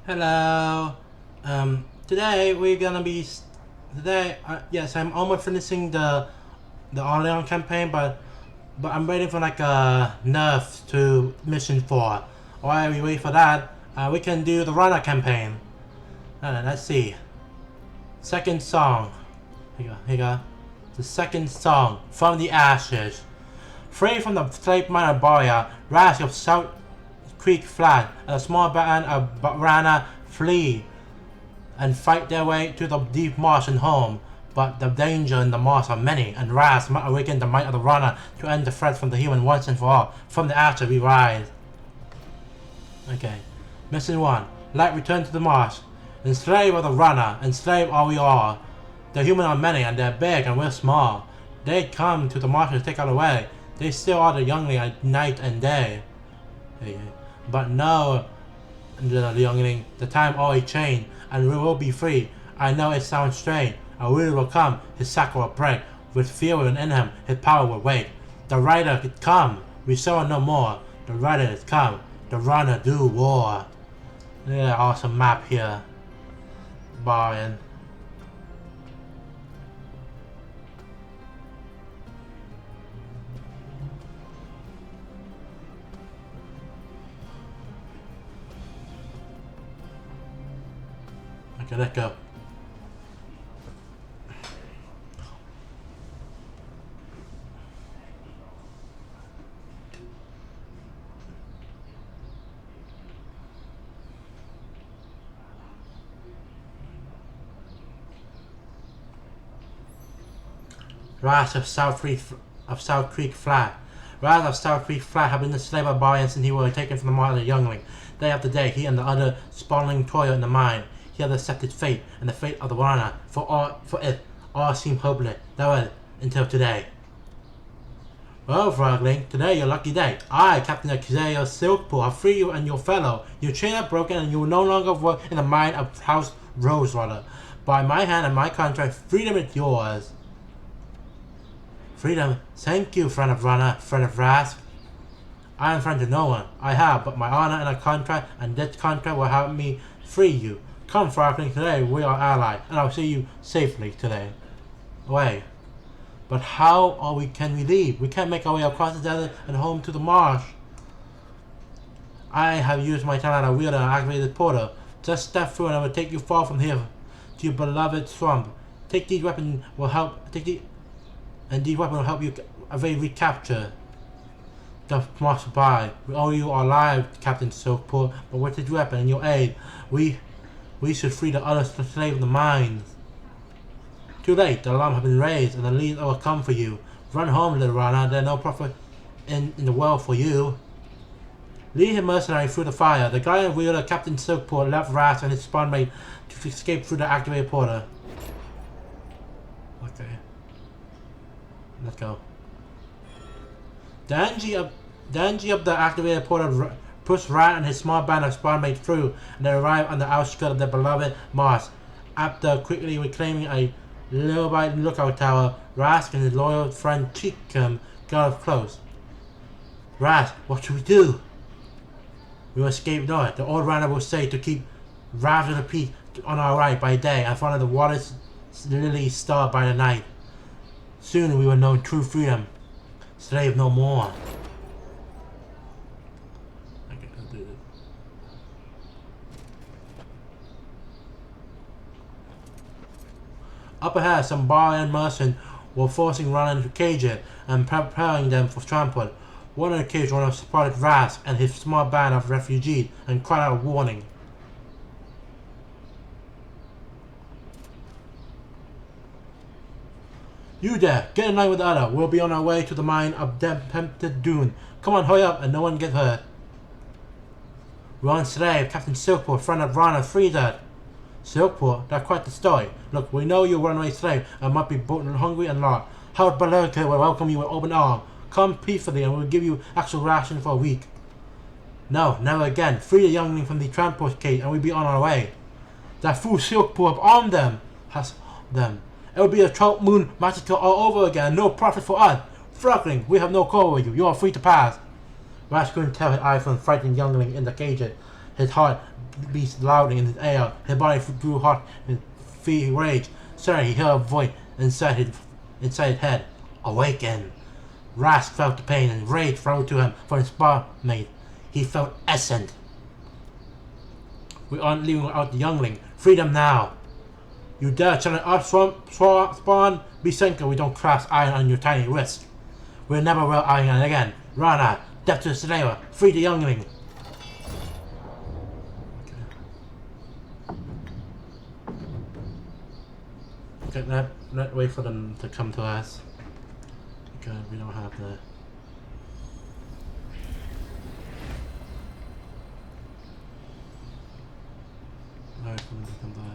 Hello. Today we're gonna be yes, I'm almost finishing the Orleans campaign, but I'm waiting for like a nerf to mission 4. While we wait for that, we can do the Rana campaign. Let's see. Second song. Here you go. The second song from the ashes. Free from the slave mine of Baryans, Rasc of South Creek Flat, and a small band of Rana flee and fight their way to the deep marsh and home. But the danger in the marsh are many, and Rasc might awaken the might of the Rana to end the threat from the human once and for all. From the ashes we rise. Okay. Mission 1. Light return to the marsh. Enslave are the Rana, enslaved are we all. The human are many, and they're big, and we're small. They come to the marsh to take us away. They still are the youngling night and day. But no, the youngling, the time always changed, and we will be free. I know it sounds strange. A ruler will come, his sack will break. With fear within him, his power will wake. The rider could come, we saw no more. The rider has come, the runner do war. Look at that awesome map here. Baryan. Okay, let's go. Rasc of South Creek Flat. Rasc of South Creek Flat have been enslaved by Baryans since he was taken from the mine as a youngling. Day after day, he and the other spawning toil in the mine. He has accepted fate and the fate of the Rana. For it, all seemed hopeless. That was until today. Well, Frogling, today your lucky day. I, Captain Xavier Silkpool, have freed you and your fellow. Your chain are broken and you will no longer work in the mine of House Rosewater. By my hand and my contract, freedom is yours. Freedom, thank you, friend of Rana, friend of Rasc. I am friend to no one. I have but my honor and a contract, and this contract will help me free you. Come, Frogling, today we are allies, and I'll see you safely today. Away. But how can we leave? We can't make our way across the desert and home to the marsh. I have used my talent on a wielder and activated the portal. Just step through and I will take you far from here to your beloved swamp. Take these weapons will help these weapons will help you evade recapture. The march by. We owe you our lives, Captain Silkpool, but with this weapon and your aid, we should free the other slaves in the mines. Too late, the alarm has been raised and the leads will come for you. Run home, little Rana, there's no profit in the world for you. Lead his mercenary through the fire. The guardian wielder, Captain Silkpool, left Rasc and his spawn mate to escape through the activated portal. Okay. Let's go. The energy of the activated portal pushed Rana and his small band of spawn mates through, and they arrived on the outskirts of their beloved Mars. After quickly reclaiming a nearby lookout tower, Rasc and his loyal friend Chikum got up close. Rasc, what should we do? We will escape north. The old Rana will say to keep Ravage the Peak on our right by day and follow the water's lily star by the night. Soon we will know true freedom. Slave no more. Okay, let's do this. Up ahead, some Baryan merchants were forcing Rana into cages and preparing them for transport. One of the cage runners spotted Rasc and his small band of refugees and cried out a warning. You there, get in line with the other. We'll be on our way to the mine of Tempted Dune. Come on, hurry up and no one get hurt. We're on slave, Captain Silkpool, friend of Rana, freed us. Silkpool, that's quite the story. Look, we know you're a runaway slave and must be both hungry and lost. House Balerka will welcome you with open arms. Come peacefully and we'll give you actual ration for a week. No, never again. Free the youngling from the transport cage and we'll be on our way. That fool Silkpool have armed them. Has them. It will be a 12 moon massacre all over again. No profit for us. Frogling, we have no call with you. You are free to pass. Rasc couldn't tell his eyes from the frightened youngling in the cage. His heart beats loudly in his air. His body grew hot with fear rage. Suddenly he heard a voice inside his head. Awaken! Rasc felt the pain and rage flowed to him from his barmaid. He felt essence. We aren't leaving without the youngling. Freedom now! You dare challenge us from spawn? Be thankful we don't clasp iron on your tiny wrist. We'll never wear iron again. Rana, death to the slaver. Free the youngling. Okay, let's wait for them to come to us. Okay, we don't have the... Wait for them to come to us.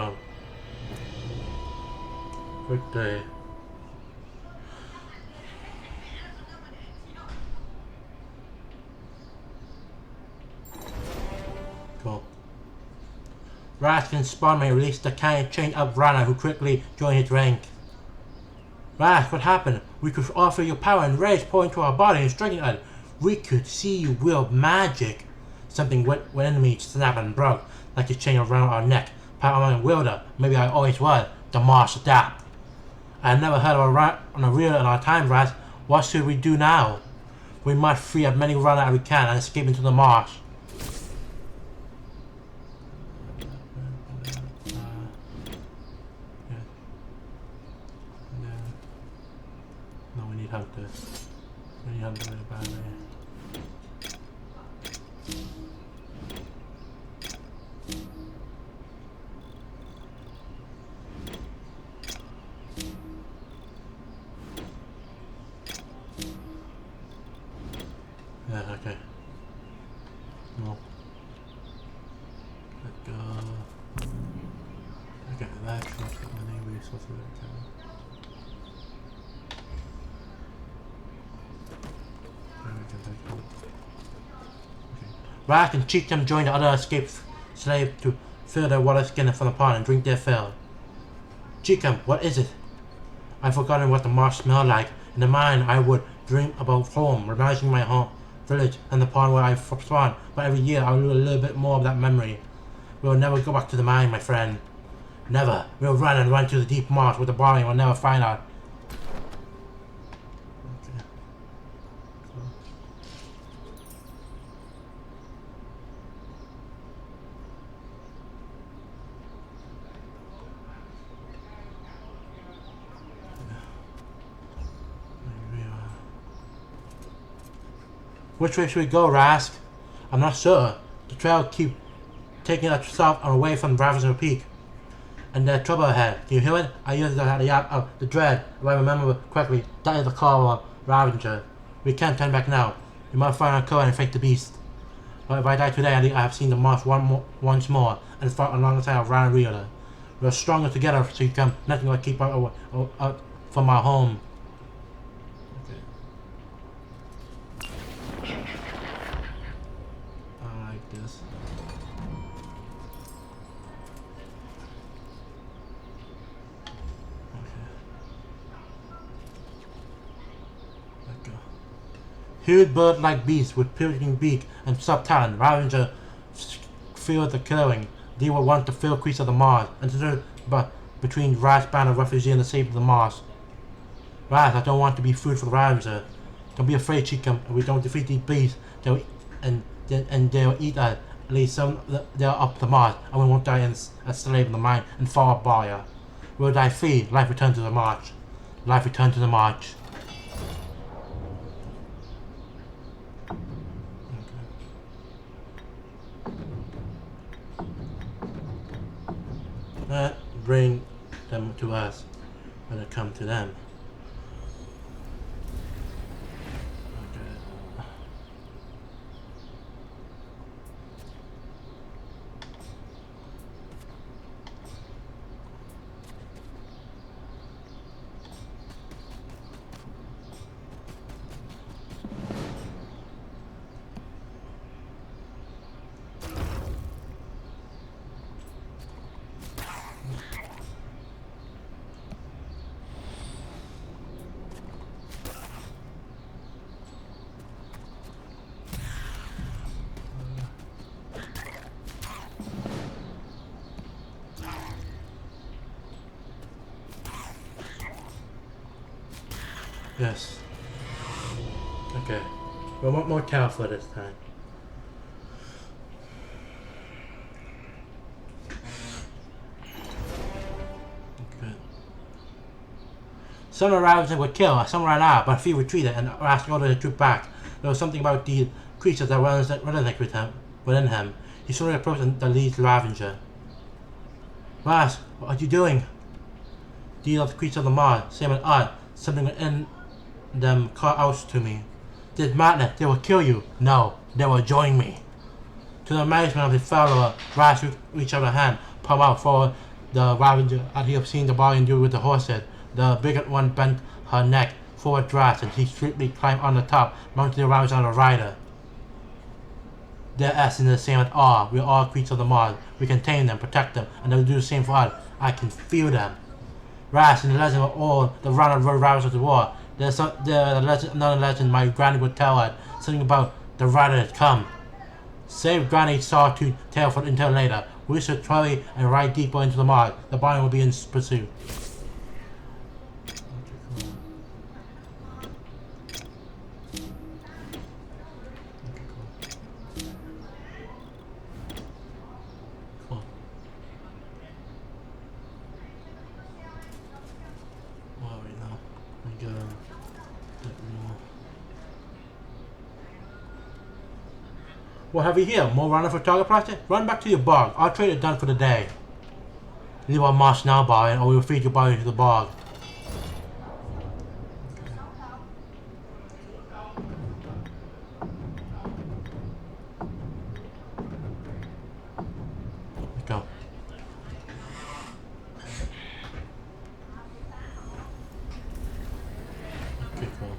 Oh. Quick day. Cool. Rasc and Spawnman released the kind chain up Rana, who quickly joined his rank. Rasc, what happened? We could offer you power and rage pouring into our body and strengthening us. We could see you wield magic. Something went within me snapped and broke, like a chain around our neck. Power and wielder, maybe I always was. The Marsh adapt. I had never heard of a real in our time, Rasc. What should we do now? We must free as many Rana as we can and escape into the marsh. No, we need Hunter. We need Hunter really badly. Yeah, okay. No. Let's go. Okay, that's not that many we're supposed to do. Rasc and Cheatham joined the other escaped slaves to fill their water skin from the pond and drink their fill. Cheatham, what is it? I've forgotten what the marsh smelled like. In the mine I would dream about home, reminding my home village and the pond where I spawned, but every year I'll lose a little bit more of that memory. We'll never go back to the mine, my friend. Never. We'll run to the deep marsh with the Baryans. We'll never find out. Okay. Which way should we go, Rasc? I'm not sure. The trail keeps taking us south and away from Raven's Peak. And there's trouble ahead. Can you hear it? I hear the yap of the dread. If I remember correctly, that is the call of Ravager. We can't turn back now. We must find our code and fight the beast. But if I die today, I have seen the marsh once more and fought alongside of Rana Reader. We're stronger together, so you can nothing will keep us from our home. This. Okay. Let go. Huge bird-like beasts with piercing beak and sub-talon, Ravager feel the killing. They will want to fill crease of the Mars, and to but between Rasc band of refugee and the save of the Mars. Rasc, I don't want to be food for the Ravager. Don't be afraid, Chica. If we don't defeat these beasts, they'll eat us. At least some they're up the marsh, and we won't die as a slave in the mine and fall a buyer. We'll die free. Life return to the march. Life return to the march. Okay. Bring them to us. when it comes to them. Yes. Okay. We want more careful this time. Good. Some of the ravagers were killed, some ran out, but a few retreated and asked ordered the troop back. There was something about the creatures that resonated within him. He slowly approached the lead ravager. Rasc, what are you doing? The other creatures of the Mars, same as odd. Something within them called out to me. This madness, they will kill you. No, they will join me. To the amazement of his follower, Rasc reached out a hand, palm out for the Ravager, as he had seen the Baryan do with the horses. The bigger one bent her neck forward thrust, and he swiftly climbed on the top, mounted the Ravager on the rider. Their essence is the same as all. We are all creatures of the Mars. We can tame them, protect them, and they will do the same for us. I can feel them. Rasc in the legend of all the Rana Ravagers of the war. There's another legend my granny would tell us, something about the rider that come. Save Granny's sawtooth tale for until later. We should hurry and ride deeper into the Mars. The Baryan will be in pursuit. Cool. What are we now? We go. What have you here? More Rana photography project? Run back to your bog. Our trade is done for the day. Leave our marsh now, Baryan, or we will feed your body to the bog. Let's go. Okay, cool.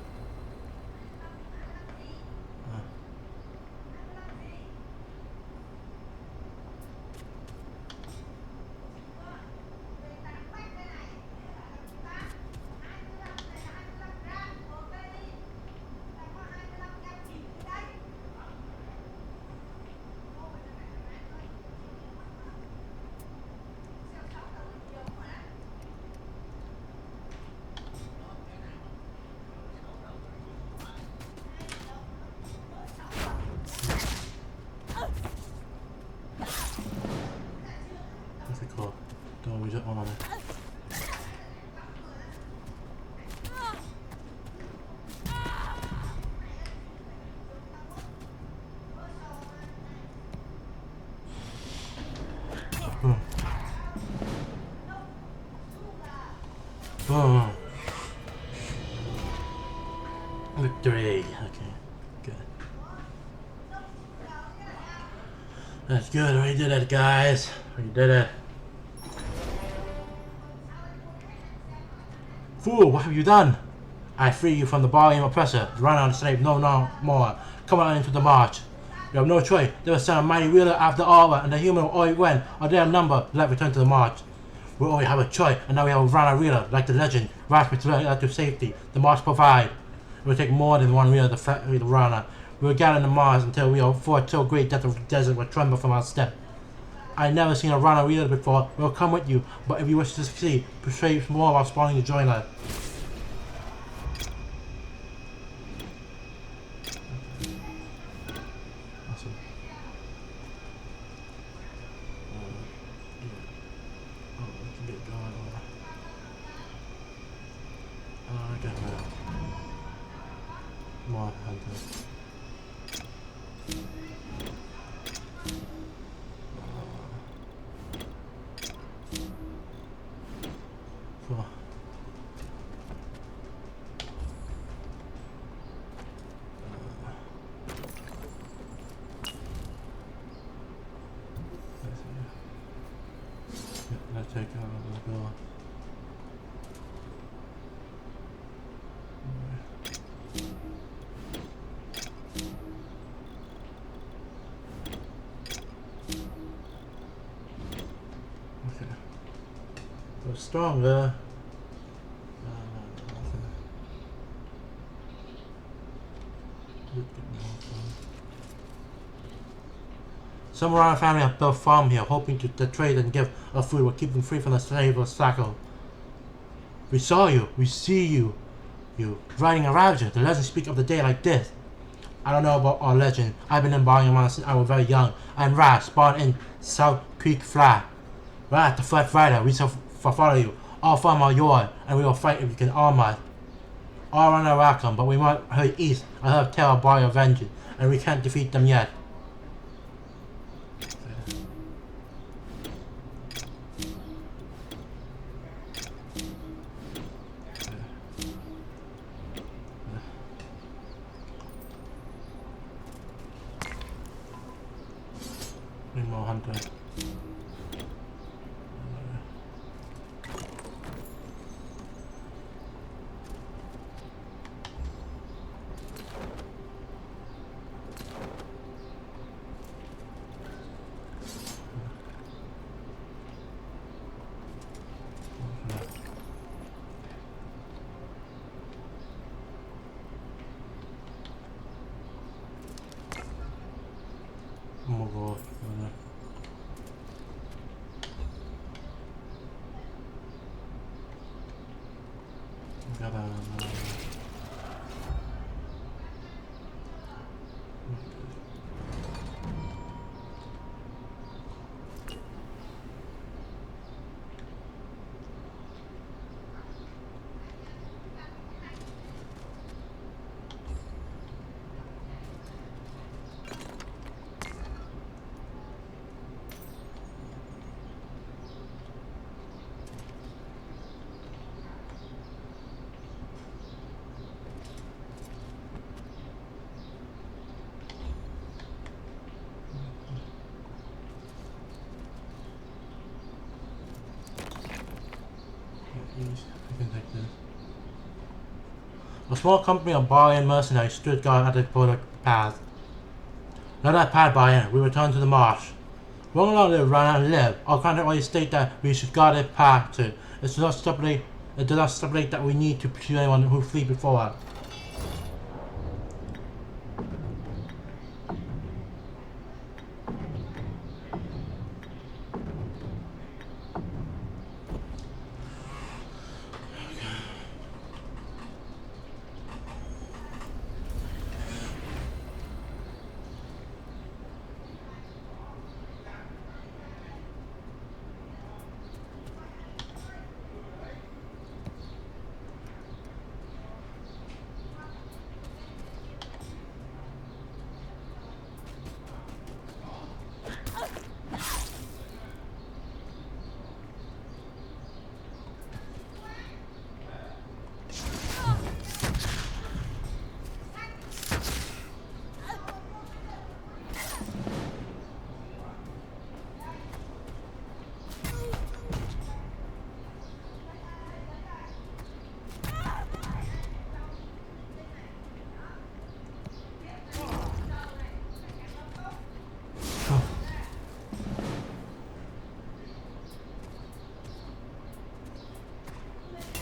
Difficult. Don't we just on it? Oh. Victory. Okay. Good. That's good. We did it, guys. We did it. Fool, what have you done? I free you from the Baryan oppressor. Run on the slave no more. Come on into the march. You have no choice. They will send a mighty wheeler after all, and the human will always win, or their number let return to the march. We always have a choice, and now we have a Rana wheeler, like the legend. Rasc to safety. The march provide. It will take more than one wheeler to free the Rana. We will gather in the Mars until we are fought so great that the desert will tremble from our step. I never seen a Rana wheeler before. We'll come with you, but if you wish to succeed, persuade more while spawning to join us. Awesome. Oh, we can get going on. Oh, I got that. More hunters. Cool. stronger. Some of our family have built farm here, hoping to trade and give us food while keeping free from the slave or shackle. We saw you. We see you. You riding a ravager. The legends speak of the day like this. I don't know about our legend. I've been in Baryans since I was very young. I'm Rasc, born in South Creek Flat. Rasc the First Rider. We shall follow you. All farm are yours, and we will fight if you can arm us. All Rana are welcome, but we must hurry east. I have tell of Barya vengeance, and we can't defeat them yet. More hunter. Oh my god. I can take this. A small company of Baryan mercenaries stood guard at the border path. Let that path Baryan, we return to the marsh. Long along the Rana and live. Our contract always state that we should guard the path to. It does not stipulate that we need to pursue anyone who flee before us.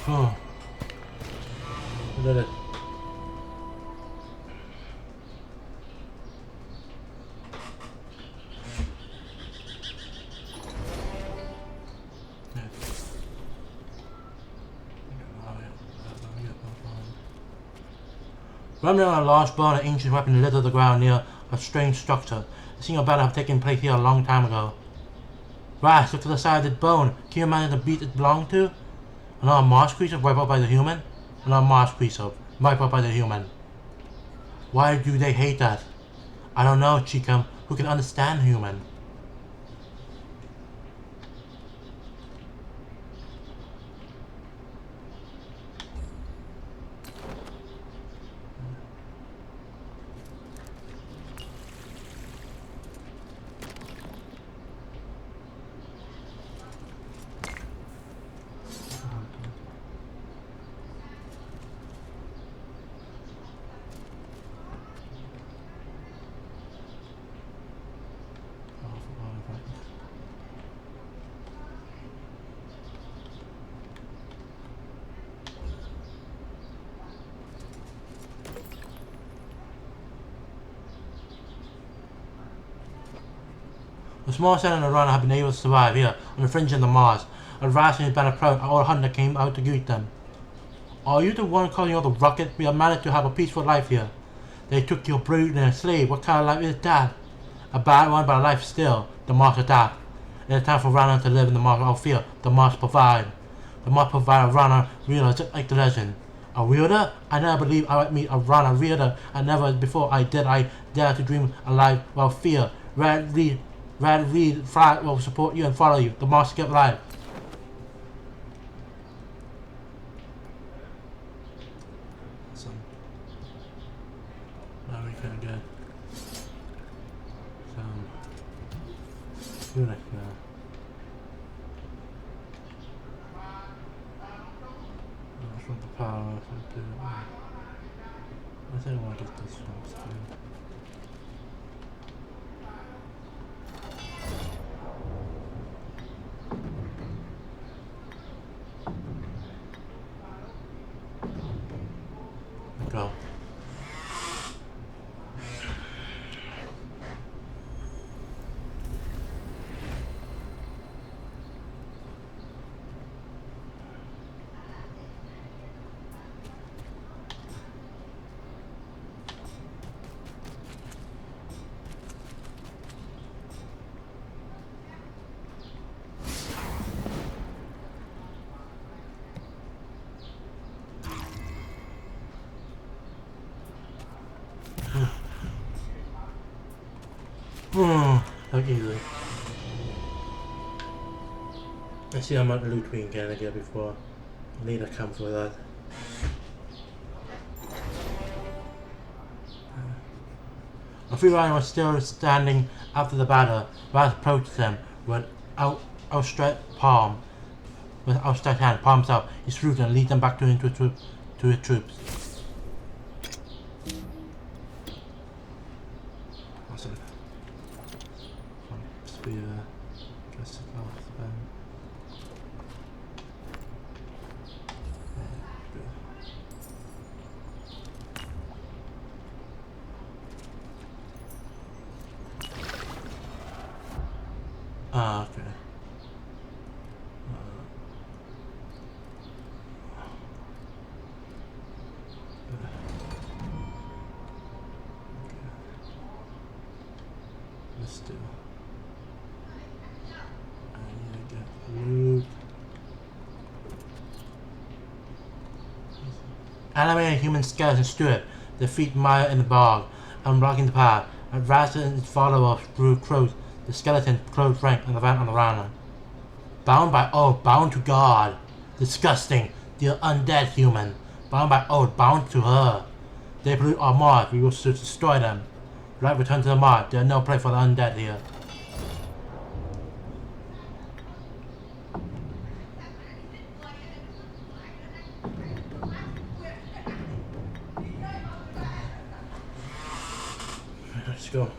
Oh. I did it. Running on a large bone, an ancient weapon littered the ground near a strange structure. The scene of battle have taken place here a long time ago. Rasc, look to the side of the bone. Can you imagine the beast it belonged to? Another marsh creature wiped out by the human? Another marsh creature wiped out by the human. Why do they hate us? I don't know, Chikam. Who can understand human? A small settlement of Rana have been able to survive here on the fringe of the Mars. A Rasc and his band of prone, an old hunter came out to greet them. Are you the one causing all the ruckus? We have managed to have a peaceful life here. They took your brood and a slave. What kind of life is that? A bad one, but a life still. The Mars adapt. It is time for Rana to live in the Mars of fear. The Mars provide. The Mars provide a Rana wielder just like the legend. A wielder? I never believed I would meet a Rana wielder. I never before I dare to dream a life without fear. Red Reed Flag will support you and follow you. The Mars get life. Like from the power I think I want to get this one still. Go. How easily. I see how much loot we can get before later comes with that. A few Baryans were still standing after the battle. Rasc approached them with outstretched palm. With outstretched hand, palms out, he threw them and lead them back to his troops. Awesome. Spear, just okay. Let's do. I need to get loot. Animated human skeleton stood, their feet mired in the bog, unblocking the path. And Rasc and his followers drew close. The skeleton closed rank and advanced on the Rana. Bound by oath, bound to God. Disgusting, the undead human. Bound by oath, bound to her. They pollute our Mars, we will destroy them. Right, return to the Mars, there is no place for the undead here. Let's go.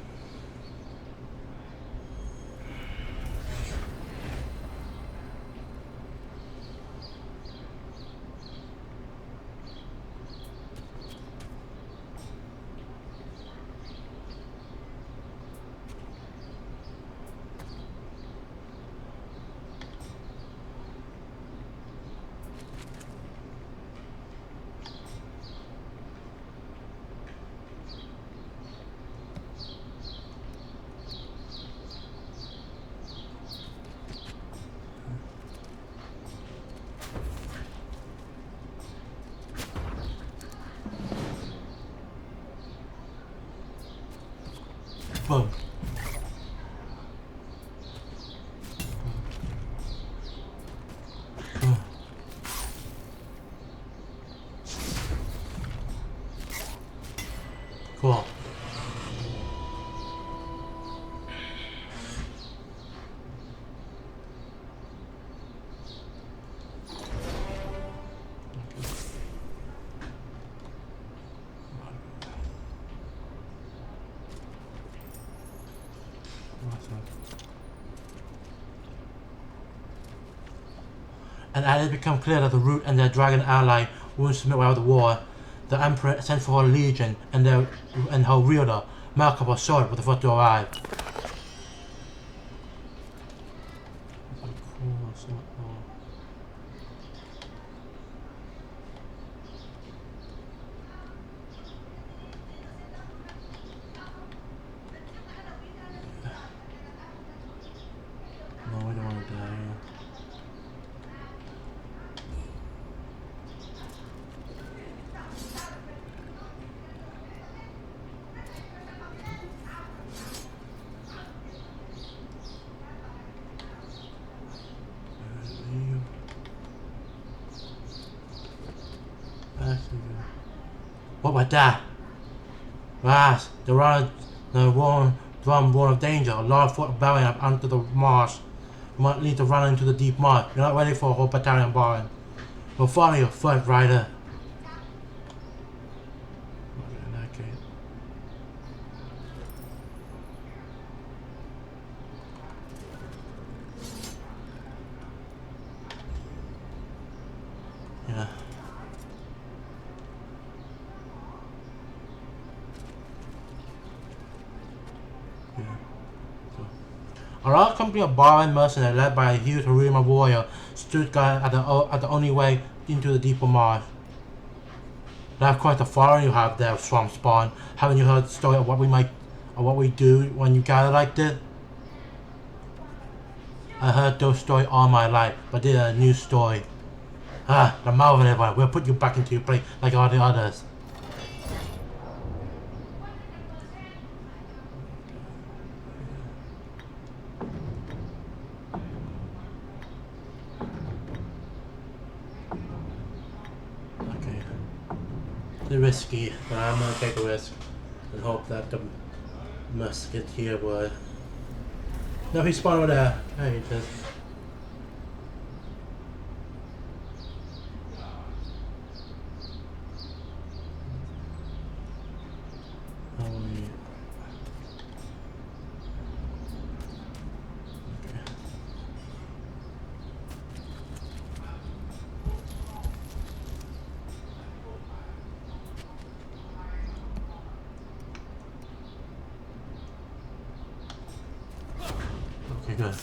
Boom. Cool. And as it became clear that the Root and their dragon ally wouldn't submit without the war, the Emperor sent for her legion and her wielder, Malcolm was short with the first to arrive. What was that? Rasc, the Rana, the drum born of danger. A large fort of Baryans up under the marsh. You might need to run into the deep mud. You're not ready for a whole battalion Baryan. We'll follow you, First Rider. In that case. Yeah. A large company of Baryan mercenaries led by a huge Harima warrior stood guard at the only way into the deeper marsh. That's quite the following you have there, Swamp Spawn. Haven't you heard the story of what we do when you gather like this? I heard those stories all my life, but this is a new story. The marvelous one. We'll put you back into your place like all the others. It's risky, but I'm gonna take a risk and hope that the musketeer would. No, he spawned over there. There he is. Okay, good.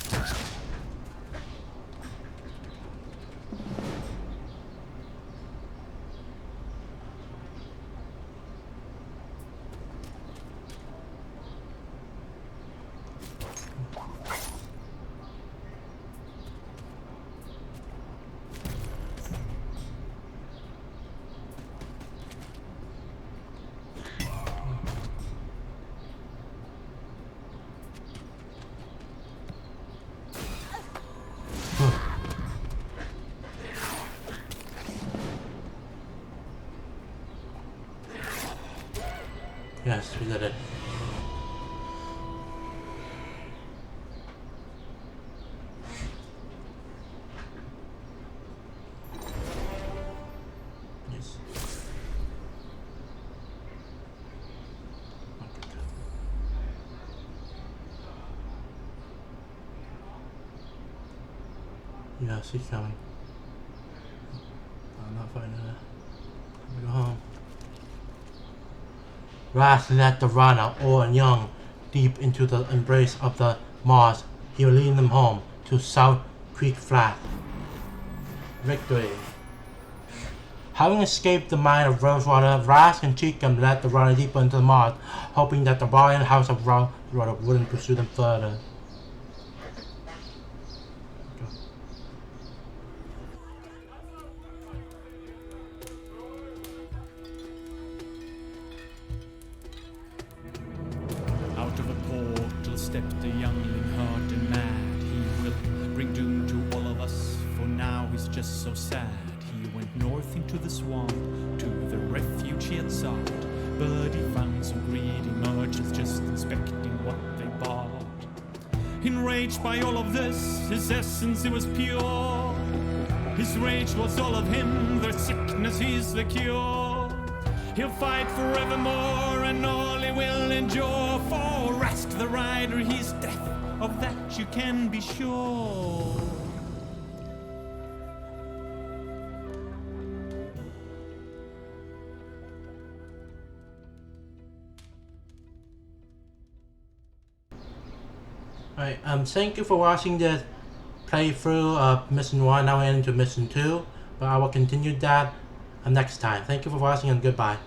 Yes, we did it. Yes. Yes, he's coming. I'm not finding it. Let me go home. Rasc led the Rana, old and young, deep into the embrace of the Mars. He will lead them home to South Creek Flat. Victory. Having escaped the mine of Rosewater, Rasc and Cheekham led the Rana deeper into the Mars, hoping that the Baryan House of Rosewater wouldn't pursue them further. Out of a portal stepped the youngling, hard and mad. He will bring doom to all of us, for now he's just so sad. He went north into the swamp, to the refuge he had sought, but he found some greedy merchants just inspecting what they bought. Enraged by all of this, his essence it was pure. His rage was all of him, their sickness is the cure. He'll fight forevermore, and all he will endure. For Rasc the Rider, he's death, of that you can be sure. Alright, thank you for watching the playthrough of Mission 1. Now we're into Mission 2, but I will continue that next time. Thank you for watching and goodbye.